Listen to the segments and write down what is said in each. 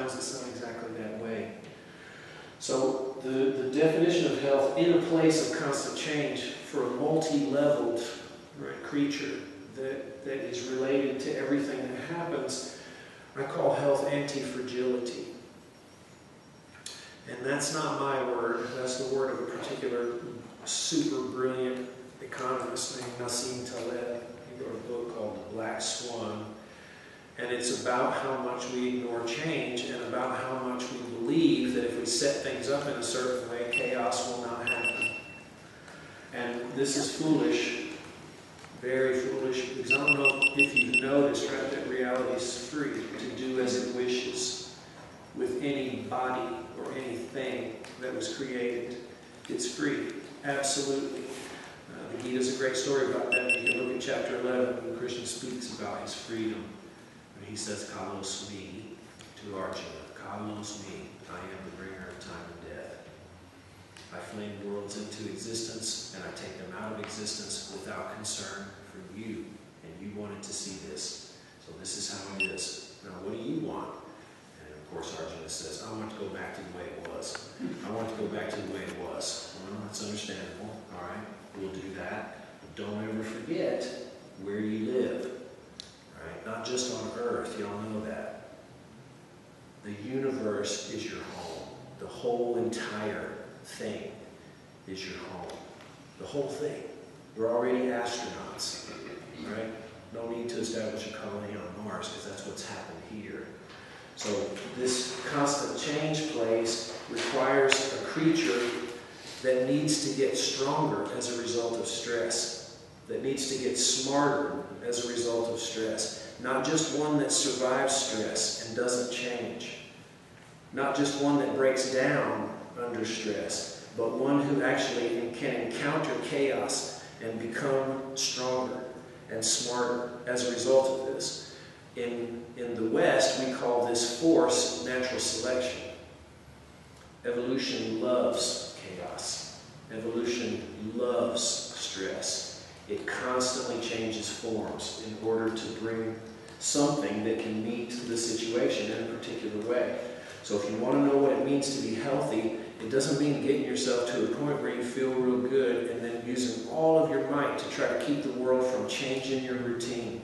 times it's not exactly that way. So the definition of health in a place of constant change for a multi-leveled, right, creature that is related to everything that happens, I call health anti-fragility. And that's not my word, that's the word of a particular super brilliant economist named Nassim Taleb. He wrote a book called The Black Swan. And it's about how much we ignore change and about how much we believe that if we set things up in a certain way, chaos will not happen. And this is foolish, very foolish, because I don't know if you've noticed, right, that reality is free to do as it wishes with any body or anything that was created. It's free, absolutely. The Gita is a great story about that. You can look at chapter 11 when Krishna speaks about his freedom. And he says, Kalos me, to Arjuna. Kalos me, I am the bringer of time and death. I flame worlds into existence, and I take them out of existence without concern for you. And you wanted to see this. So this is how it is. Now, what do you want? And of course, Arjuna says, I want to go back to the way it was. I want to go back to the way it was. Well, that's understandable. All right, we'll do that. But don't ever forget where you live. Right? Not just on earth. Y'all know that. The universe is your home. The whole entire thing is your home. The whole thing. We're already astronauts, right? No need to establish a colony on Mars because that's what's happened here. So this constant change place requires a creature that needs to get stronger as a result of stress, that needs to get smarter as a result of stress. Not just one that survives stress and doesn't change. Not just one that breaks down under stress, but one who actually can encounter chaos and become stronger and smarter as a result of this. In the West, we call this force natural selection. Evolution loves chaos. Evolution loves stress. It constantly changes forms in order to bring something that can meet the situation in a particular way. So if you want to know what it means to be healthy, it doesn't mean getting yourself to a point where you feel real good and then using all of your might to try to keep the world from changing your routine.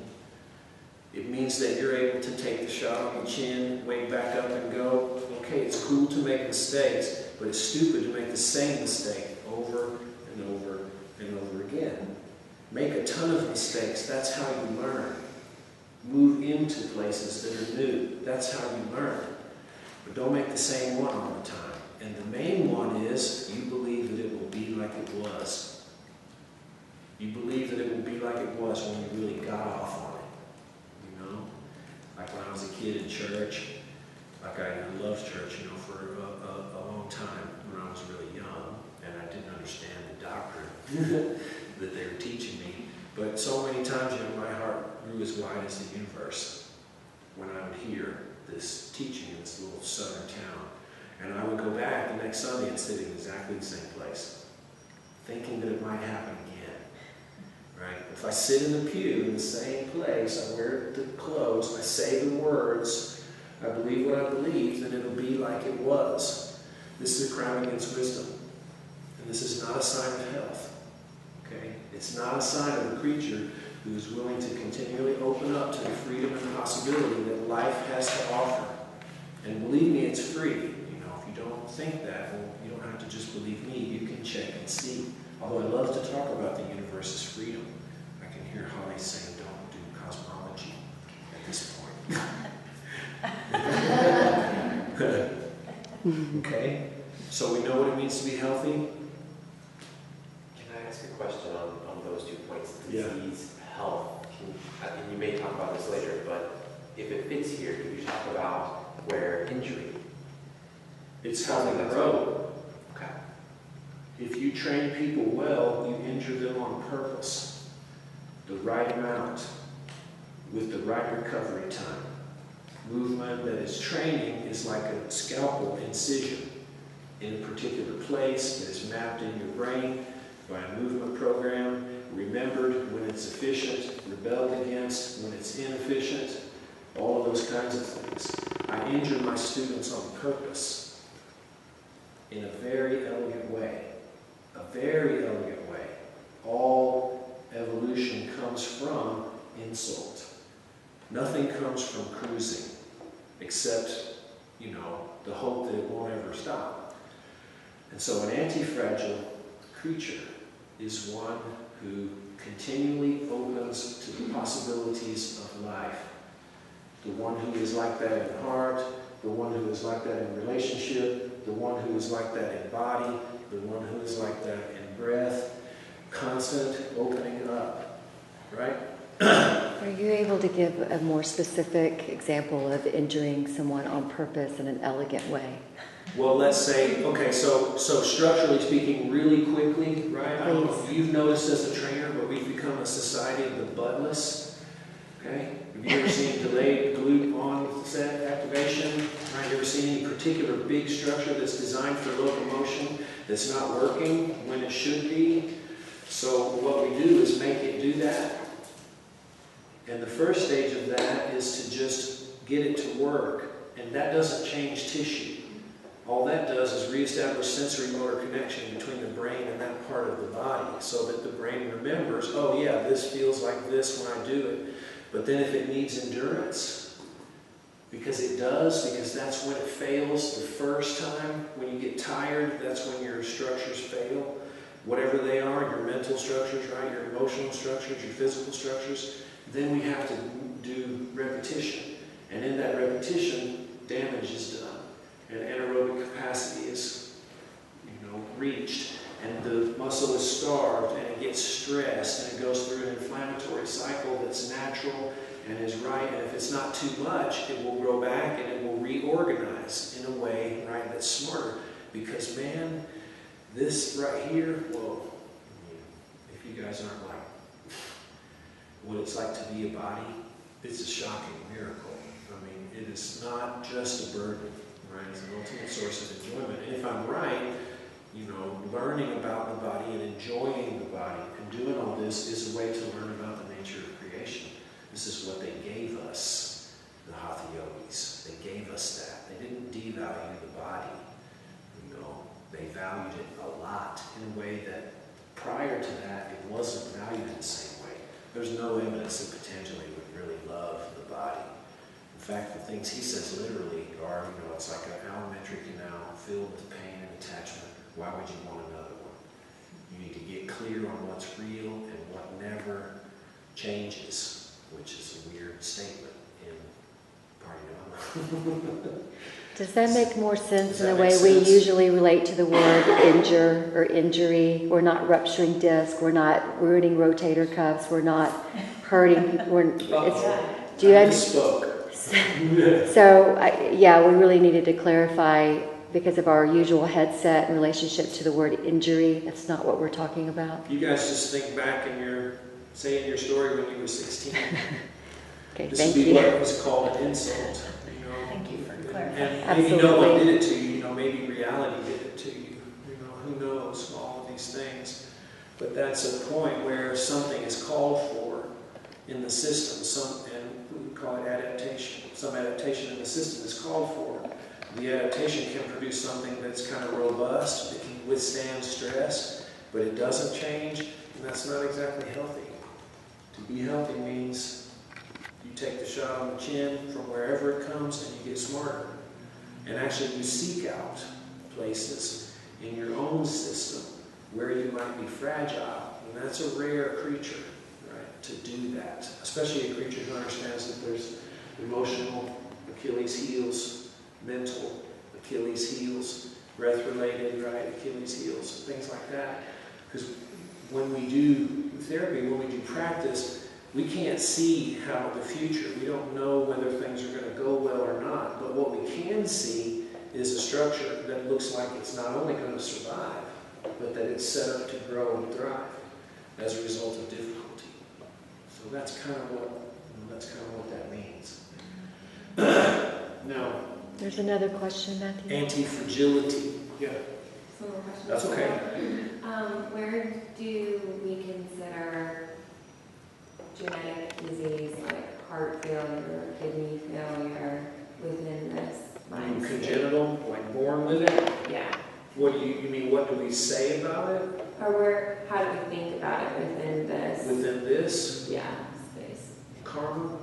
It means that you're able to take the shot on the chin, wake back up and go, okay, it's cool to make mistakes, but it's stupid to make the same mistake over and over and over again. Make a ton of mistakes. That's how you learn. Move into places that are new. That's how you learn. But don't make the same one all the time. And the main one is you believe that it will be like it was. You believe that it will be like it was when you really got off on it. You know? Like when I was a kid in church, like I loved church, you know, for a long time when I was really young, and I didn't understand the doctrine that they were teaching me. But so many times, you know, my heart grew as wide as the universe when I would hear this teaching in this little southern town. And I would go back the next Sunday and sit in exactly the same place, thinking that it might happen again. Right? If I sit in the pew in the same place, I wear the clothes, I say the words, I believe what I believe, then it'll be like it was. This is a crime against wisdom. And this is not a sign of health. Okay? It's not a sign of a creature who is willing to continually open up to the freedom and possibility that life has to offer. And believe me, it's free. You know, if you don't think that, well, you don't have to just believe me. You can check and see. Although I love to talk about the universe's freedom. I can hear Holly saying, don't do cosmology at this point. Okay? So we know what it means to be healthy? Can I ask a question on those 2 points? Disease, health. And you may talk about this later, but if it fits here, can you talk about where injury? It's how they grow. Okay. If you train people well, you injure them on purpose. The right amount, with the right recovery time. Movement that is training is like a scalpel incision in a particular place that is mapped in your brain by a movement program, remembered when it's efficient, rebelled against when it's inefficient, all of those kinds of things. I I injure my students on purpose in a very elegant way. A very elegant way. All evolution comes from insult. Nothing comes from cruising, except, the hope that it won't ever stop. And so an anti-fragile creature is one who continually opens to the possibilities of life. The one who is like that in heart, the one who is like that in relationship, the one who is like that in body, the one who is like that in breath, constant opening up, right? Are you able to give a more specific example of injuring someone on purpose in an elegant way? Well, let's say, okay, so structurally speaking, really quickly, right? I don't know if you've noticed as a trainer, but we've become a society of the buttless. Okay? Have you ever seen delayed glute onset activation? Right? You ever seen any particular big structure that's designed for locomotion that's not working when it should be? So what we do is make it do that. And the first stage of that is to just get it to work. And that doesn't change tissue. All that does is reestablish sensory motor connection between the brain and that part of the body so that the brain remembers, oh yeah, this feels like this when I do it. But then if it needs endurance, because it does, because that's when it fails the first time, when you get tired, that's when your structures fail. Whatever they are, your mental structures, right, your emotional structures, your physical structures, then we have to do repetition. And in that repetition, damage is done. And anaerobic capacity is, reached. And the muscle is starved, and it gets stressed, and it goes through an inflammatory cycle that's natural and is right. And if it's not too much, it will grow back and it will reorganize in a way, right, that's smarter. Because, man, this right here, whoa, if you guys aren't like what it's like to be a body, it's a shocking miracle. I mean, it is not just a burden, right? It's an ultimate source of enjoyment. And if I'm right, learning about the body and enjoying the body and doing all this is a way to learn about the nature of creation. This is what they gave us, the Hatha yogis. They gave us that. They didn't devalue the body. They valued it a lot in a way that prior to that, it wasn't valued in the same way. There's no evidence that Patanjali would really love the body. In fact, the things he says literally are, it's like an alimentary canal filled with pain and attachment. Why would you want another one? You need to get clear on what's real and what never changes, which is a weird statement in Party Dhamma. Does that make more sense in the way we usually relate to the word injure or injury? We're not rupturing disc. We're not ruining rotator cuffs. We're not hurting people. Do you understand? So, we really needed to clarify because of our usual headset in relationship to the word injury. That's not what we're talking about. You guys just think back in your story when you were 16. Okay, this thank would be you. what was called an insult. Thank you for clarifying. And maybe no one did it to you. Maybe reality did it to you. Who knows all of these things. But that's a point where something is called for in the system. And we call it adaptation. Some adaptation in the system is called for. The adaptation can produce something that's kind of robust, that can withstand stress, but it doesn't change, and that's not exactly healthy. To be healthy means you take the shot on the chin from wherever it comes and you get smarter. And actually you seek out places in your own system where you might be fragile. And that's a rare creature, right, to do that. Especially a creature who understands that there's emotional Achilles heels, mental Achilles heels, breath-related, right, Achilles heels, things like that. Because when we do therapy, when we do practice, we can't see how the future, we don't know whether things are going to go well or not, but what we can see is a structure that looks like it's not only going to survive, but that it's set up to grow and thrive as a result of difficulty. So that's kind of what that means. Now, There's another question, Matthew. Anti-fragility. Yeah. Some more questions? That's okay. Where do we consider genetic disease like heart failure, kidney failure within this born with it? Yeah. What do you mean, what do we say about it Or how do we think about it within this? within this Yeah, space. karma?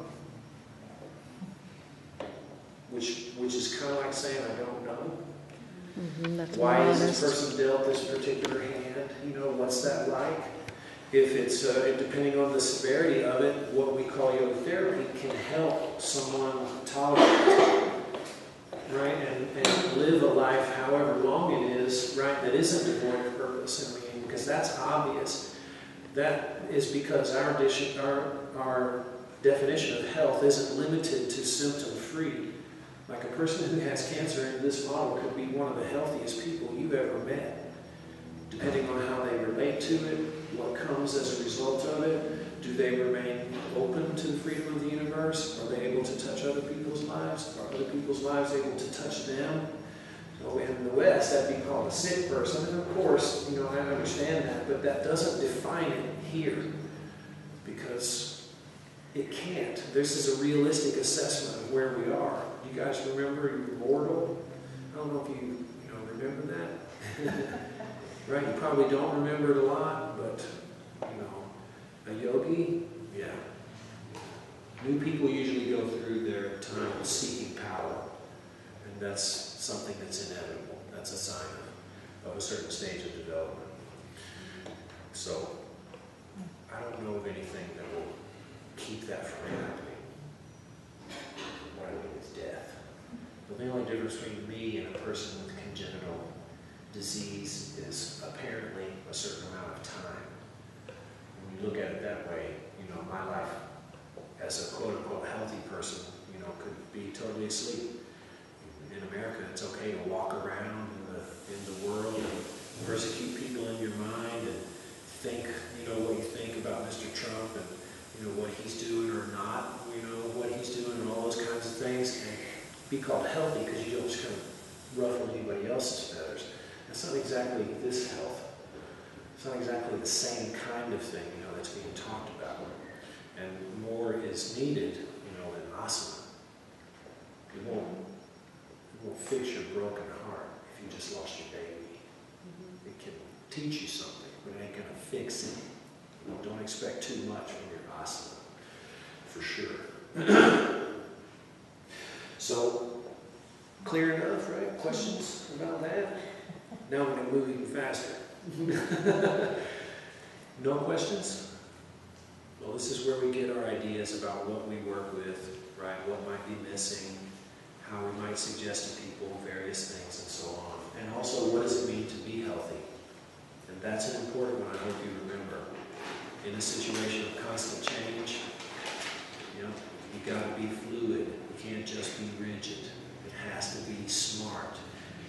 Which is kind of like saying, I don't know. That's Why more is this honest. person dealt this particular hand? You know, what's that like? If it's, depending on the severity of it, what we call yoga therapy can help someone tolerate it, right? And live a life, however long it is, right, that isn't devoid of purpose. I mean, because that's obvious. That is because our definition of health isn't limited to symptom-free. Like a person who has cancer in this model could be one of the healthiest people you've ever met, depending on how they relate to it, what comes as a result of it. Do they remain open to the freedom of the universe? Are they able to touch other people's lives? Are other people's lives able to touch them? So in the West, that'd be called a sick person. And of course, you know, I understand that, but that doesn't define it here, because it can't. This is a realistic assessment of where we are. Do you guys remember you're mortal? I don't know if you remember that. Right? You probably don't remember it a lot, but a yogi, yeah. New people usually go through their time of seeking power, and that's something that's inevitable. That's a sign of a certain stage of development. So, I don't know of anything that will keep that from happening. What I mean is death. But the only difference between me and a person with congenital disease is apparently a certain amount of time. When you look at it that way, my life as a quote-unquote healthy person, could be totally asleep. In America, it's okay to walk around in the world and persecute people in your mind and think, what you think about Mr. Trump and, what he's doing or not, what he's doing and all those kinds of things, and be called healthy because you don't just kind of ruffle anybody else's feathers. That's not exactly this health. It's not exactly the same kind of thing, that's being talked about. And more is needed, than asana. It won't fix your broken heart if you just lost your baby. It can teach you something, but it ain't going to fix it. Don't expect too much from your asana, for sure. So, clear enough, right? Questions about that? Now we're going to move even faster. No questions? Well, this is where we get our ideas about what we work with, right? What might be missing, how we might suggest to people various things, and so on. And also, what does it mean to be healthy? And that's an important one I hope you remember. In a situation of constant change, you got to be fluid. You can't just be rigid. It has to be smart.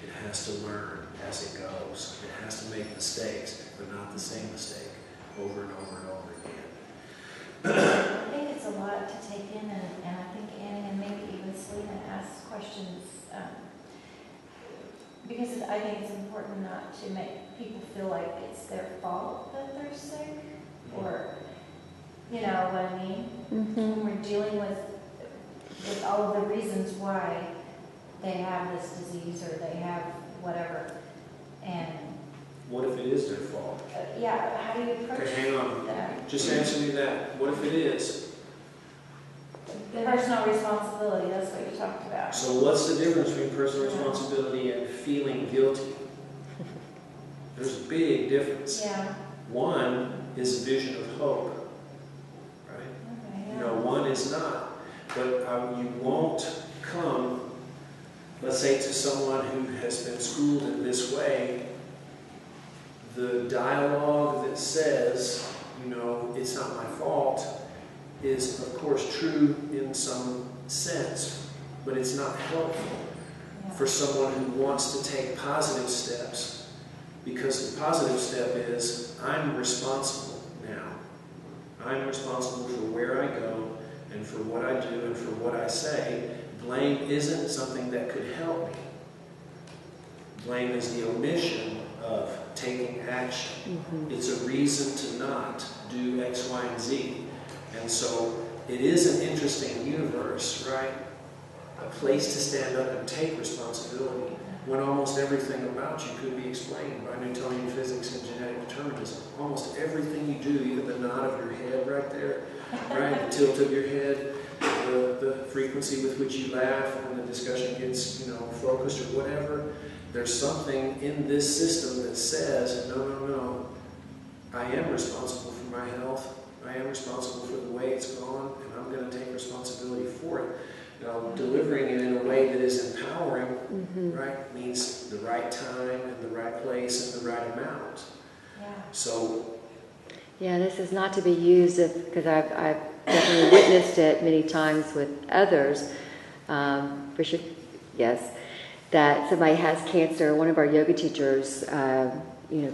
It has to learn as it goes. It has to make mistakes, but not the same mistake over and over and over again. I think it's a lot to take in, and I think Annie and maybe even Selena asks questions because I think it's important not to make people feel like it's their fault that they're sick, or you know what I mean? When we're dealing with all of the reasons why they have this disease or they have whatever, and What if it is their fault? yeah, how do you approach Okay, hang on. that? Just answer me that. What if it is? Personal responsibility, that's what you talked about. So what's the difference between personal responsibility and feeling guilty? There's a big difference. Yeah. One is a vision of hope, right? Okay, yeah. One is not. But you won't come, let's say, to someone who has been schooled in this way, the dialogue that says, it's not my fault, is of course true in some sense, but it's not helpful for someone who wants to take positive steps, because the positive step is, I'm responsible now. I'm responsible for where I go and for what I do and for what I say. Blame isn't something that could help me. Blame is the omission of taking action. It's a reason to not do X, Y, and Z. And so it is an interesting universe, right? A place to stand up and take responsibility. when almost everything about you could be explained by Newtonian physics and genetic determinism. Almost everything you do, even the nod of your head right there, right, the tilt of your head, the frequency with which you laugh when the discussion gets, focused or whatever, there's something in this system that says, no, I am responsible for my health. I am responsible for the way it's gone, and I'm going to take responsibility for it. Delivering it in a way that is empowering, right, means the right time and the right place and the right amount. Yeah. So. Yeah, this is not to be used because I've definitely witnessed it many times with others. Richard, yes, that somebody has cancer. One of our yoga teachers,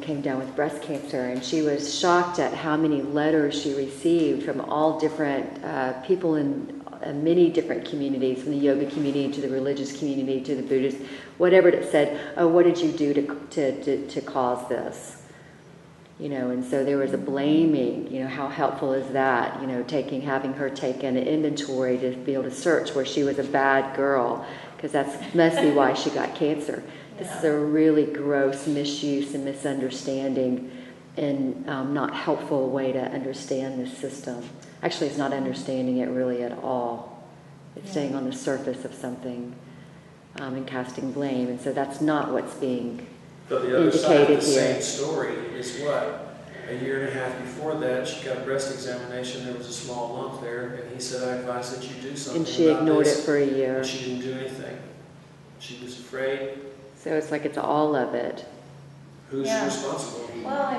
came down with breast cancer, and she was shocked at how many letters she received from all different people in many different communities, from the yoga community to the religious community to the Buddhist, whatever it said. Oh, what did you do to cause this? And so there was a blaming. How helpful is that? Having her take an inventory to be able to search where she was a bad girl, because that must be why she got cancer. This is a really gross misuse and misunderstanding, and not helpful way to understand this system. Actually, it's not understanding it really at all. It's staying on the surface of something and casting blame, and so that's not what's being But the other side of the here. same story is what? A year and a half before that, she got a breast examination. There was a small lump there, and he said, "I advise that you do something." And she about ignored this. it for a year. And she didn't do anything. She was afraid. So it's like it's all of it. Who's responsible? Well,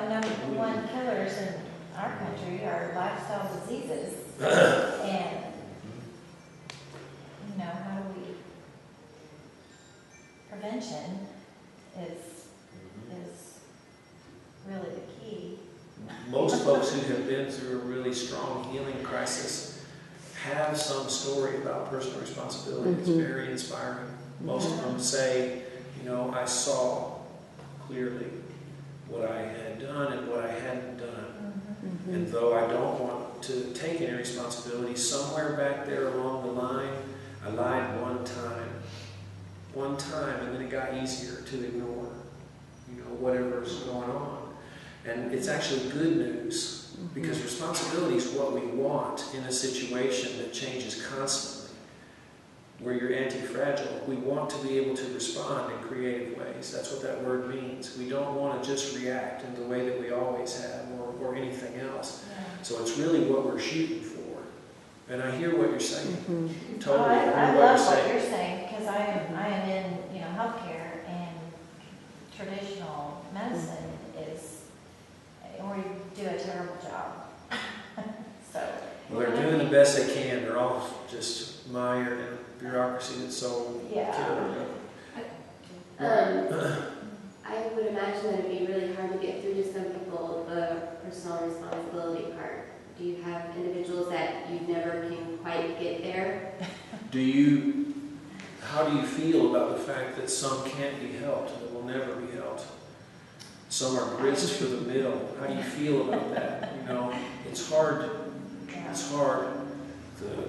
number one killers in our country are lifestyle diseases. And, how do we, prevention is really the key. Most folks who have been through a really strong healing crisis have some story about personal responsibility. It's very inspiring. Most of them say, I saw clearly what I had done and what I hadn't done. And though I don't want to take any responsibility, somewhere back there along the line, I lied one time, and then it got easier to ignore, whatever's going on. And it's actually good news, because responsibility is what we want in a situation that changes constantly, where you're anti-fragile. We want to be able to respond in creative ways. That's what that word means. We don't want to just react in the way that we always have, or anything else. Yeah. So it's really what we're shooting for. And I hear what you're saying. Totally. Well, I hear love what what you're you're saying, because I am in, healthcare, and traditional medicine we do a terrible job. So. Well, they're doing the best they can. They're all just mired in bureaucracy that's so killer. I would imagine that it'd be really hard to get through to some people, the personal responsibility part. Do you have individuals that you never can quite get there? How do you feel about the fact that some can't be helped, that will never be helped? Some are grist for the mill. How do you feel about that? It's hard. It's hard.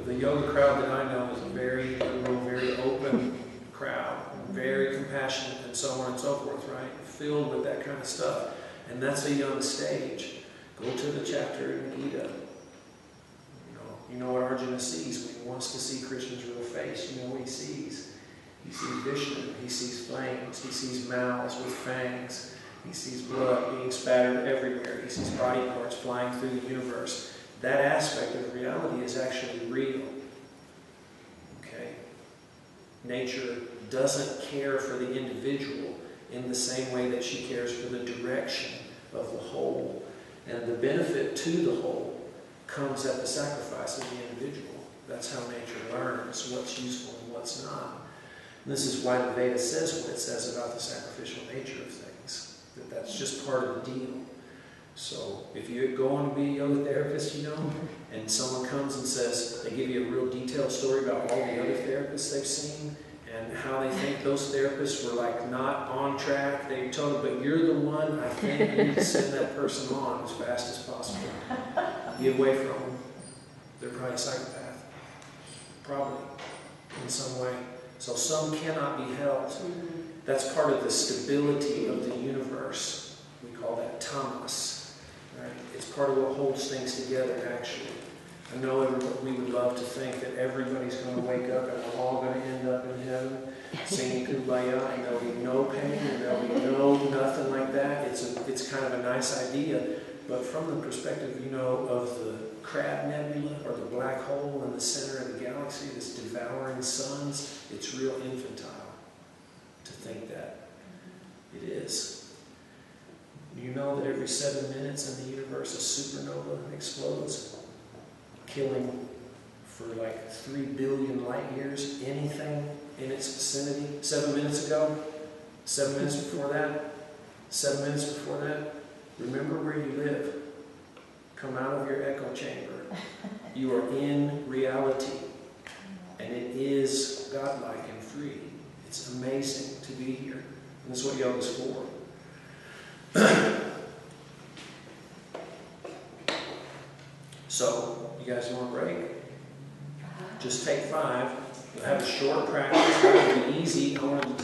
The yoga crowd that I know is a very liberal, very open crowd, very compassionate, and so on and so forth, right? Filled with that kind of stuff. And that's a young stage. Go to the chapter in the Gita. You know what Arjuna sees when he wants to see Krishna's real face. You know what he sees. He sees Vishnu. He sees flames. He sees mouths with fangs. He sees blood being spattered everywhere. He sees body parts flying through the universe. That aspect of reality is actually real. Okay? Nature doesn't care for the individual in the same way that she cares for the direction of the whole. And the benefit to the whole comes at the sacrifice of the individual. That's how nature learns what's useful and what's not. And this is why the Veda says what it says about the sacrificial nature of things. That's just part of the deal. So if you're going to be a yoga therapist, and someone comes and says, they give you a real detailed story about all the other therapists they've seen and how they think those therapists were not on track, they told them, but you're the one, I think you need to send that person on as fast as possible. Get away from them. They're probably a psychopath. Probably, in some way. So some cannot be held. That's part of the stability of the universe. We call that Thomas. Right? It's part of what holds things together, actually. I know we would love to think that everybody's going to wake up and we're all going to end up in heaven singing Kumbaya, and there'll be no pain and there'll be no nothing like that. It's kind of a nice idea, but from the perspective, of the Crab Nebula or the black hole in the center of the galaxy that's devouring suns, it's real infantile to think that. It is. You know that every 7 minutes in the universe a supernova explodes, killing for like 3 billion light years anything in its vicinity. 7 minutes ago, 7 minutes before that, 7 minutes before that. Remember where you live. Come out of your echo chamber. You are in reality. And it is godlike and free. It's amazing to be here. And that's what yoga's for. So, you guys want a break? Just take 5. We'll have a short practice. That'll be easy. I want to